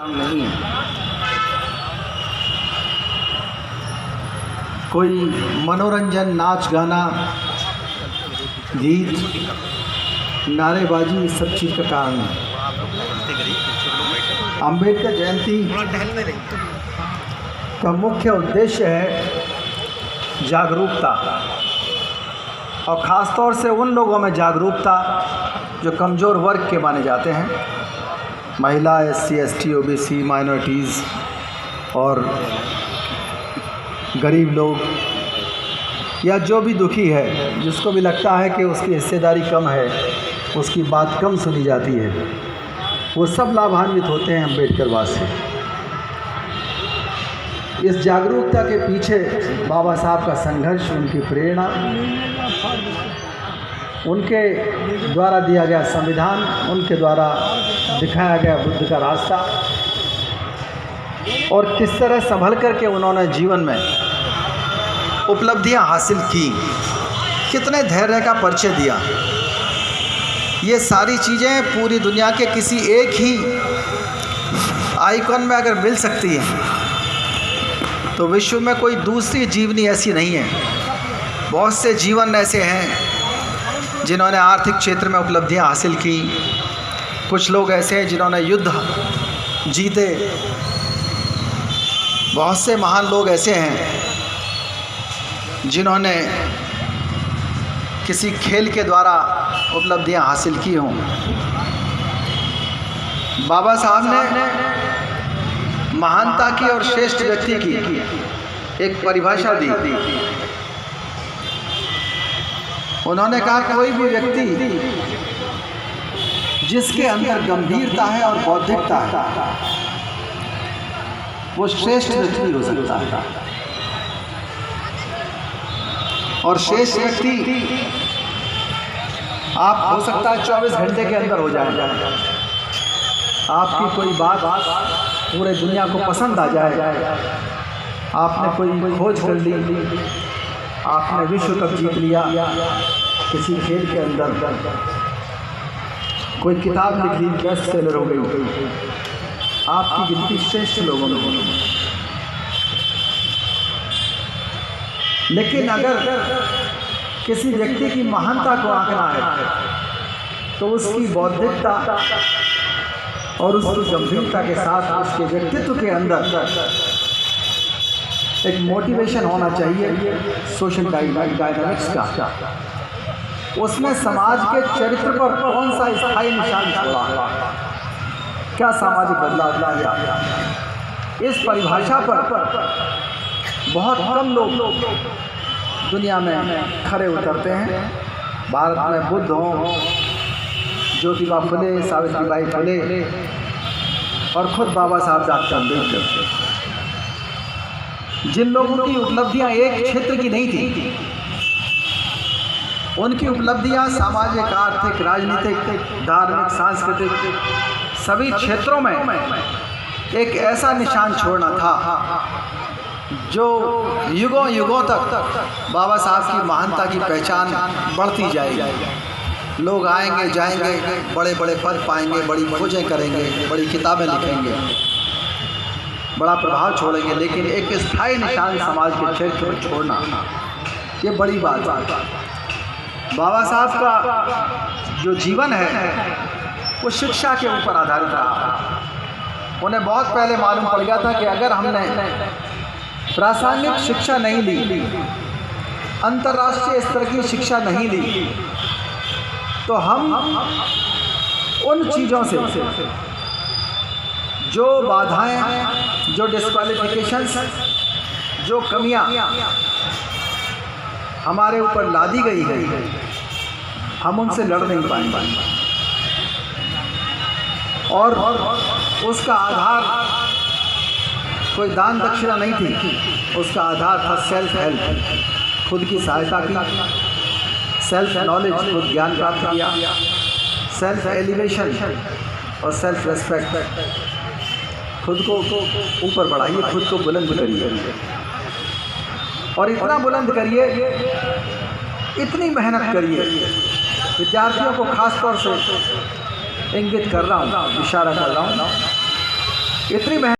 नहीं है। कोई मनोरंजन, नाच गाना, गीत, नारेबाजी, इस सब चीज़ का कारण है। अम्बेडकर जयंती का मुख्य उद्देश्य है जागरूकता, और ख़ास तौर से उन लोगों में जागरूकता जो कमज़ोर वर्ग के माने जाते हैं, महिला, SC, ST, OBC, माइनॉरिटीज़ और गरीब लोग, या जो भी दुखी है, जिसको भी लगता है कि उसकी हिस्सेदारी कम है, उसकी बात कम सुनी जाती है, वो सब लाभान्वित होते हैं अम्बेडकरवाद से। इस जागरूकता के पीछे बाबा साहब का संघर्ष, उनकी प्रेरणा, उनके द्वारा दिया गया संविधान, उनके द्वारा दिखाया गया बुद्ध का रास्ता, और किस तरह संभल करके उन्होंने जीवन में उपलब्धियां हासिल की, कितने धैर्य का परिचय दिया। ये सारी चीज़ें पूरी दुनिया के किसी एक ही आइकॉन में अगर मिल सकती हैं तो विश्व में कोई दूसरी जीवनी ऐसी नहीं है। बहुत से जीवन ऐसे हैं जिन्होंने आर्थिक क्षेत्र में उपलब्धियां हासिल की, कुछ लोग ऐसे हैं जिन्होंने युद्ध जीते, बहुत से महान लोग ऐसे हैं जिन्होंने किसी खेल के द्वारा उपलब्धियां हासिल की हों। बाबा साहब ने महानता की और श्रेष्ठ व्यक्ति की एक परिभाषा दी। उन्होंने कहा, कोई भी व्यक्ति जिसके अंदर गंभीरता है और बौद्धिकता है, वो श्रेष्ठ व्यक्ति हो सकता है। और श्रेष्ठ व्यक्ति आप हो सकता है 24 घंटे के अंदर हो जाए, आपकी कोई बात पूरे दुनिया को पसंद आ जाए, आपने कोई खोज कर ली, आपने विश्व कप जीत लिया किसी खेल के अंदर, कोई किताब लिख ली, बेस्ट सेलर हो गई, आपकी गिनती श्रेष्ठ लोगों में। लेकिन अगर किसी व्यक्ति की महानता को आंकना है तो उसकी बौद्धिकता और उसकी गंभीरता के साथ उसके व्यक्तित्व के अंदर एक मोटिवेशन होना चाहिए, सोशल डायनामिक्स का। उसमें समाज के चरित्र पर कौन सा स्थायी निशान छोड़ा, क्या सामाजिक बदलाव लाया, इस परिभाषा पर बहुत कम लोग दुनिया में खरे उतरते हैं। भारत में बुद्ध हों, ज्योतिबा फुले, सावित्रीबाई फुले, और खुद बाबा साहब डॉक्टर अम्बेडकर, जिन लोगों की उपलब्धियां एक क्षेत्र की नहीं थी, उनकी उपलब्धियां सामाजिक, आर्थिक, राजनीतिक, धार्मिक, सांस्कृतिक सभी क्षेत्रों में एक ऐसा निशान छोड़ना था जो युगों युगों तक बाबा साहब की महानता की पहचान बढ़ती जाएगी। लोग आएंगे जाएंगे, बड़े बड़े पद पाएंगे, बड़ी खोजें करेंगे, बड़ी किताबें लिखेंगे, बड़ा प्रभाव छोड़ेंगे, लेकिन एक स्थायी निशान समाज के क्षेत्र पर छोड़ना, ये बड़ी बात है। बाबा साहब का जो जीवन है वो शिक्षा के ऊपर आधारित रहा। उन्हें बहुत पहले मालूम पड़ गया था कि अगर हमने प्रासंगिक शिक्षा नहीं ली, अंतर्राष्ट्रीय स्तर की शिक्षा नहीं ली, तो हम उन चीज़ों से, जो बाधाएं, जो डिस्क्वालिफिकेशंस, जो कमियां हमारे ऊपर लादी गई है, हम उनसे लड़ नहीं पाएंगे। और उसका आधार कोई दान दक्षिणा नहीं थी, उसका आधार था सेल्फ हेल्प, खुद की सहायता की, सेल्फ नॉलेज, खुद ज्ञान प्राप्त किया, सेल्फ एलिवेशन और सेल्फ रेस्पेक्ट, खुद को ऊपर बढ़ाइए, खुद को बुलंद करिए, और इतना बुलंद करिए, इतनी मेहनत करिए। विद्यार्थियों को खास तौर से इंगित कर रहा हूँ, इशारा कर रहा हूँ इतनी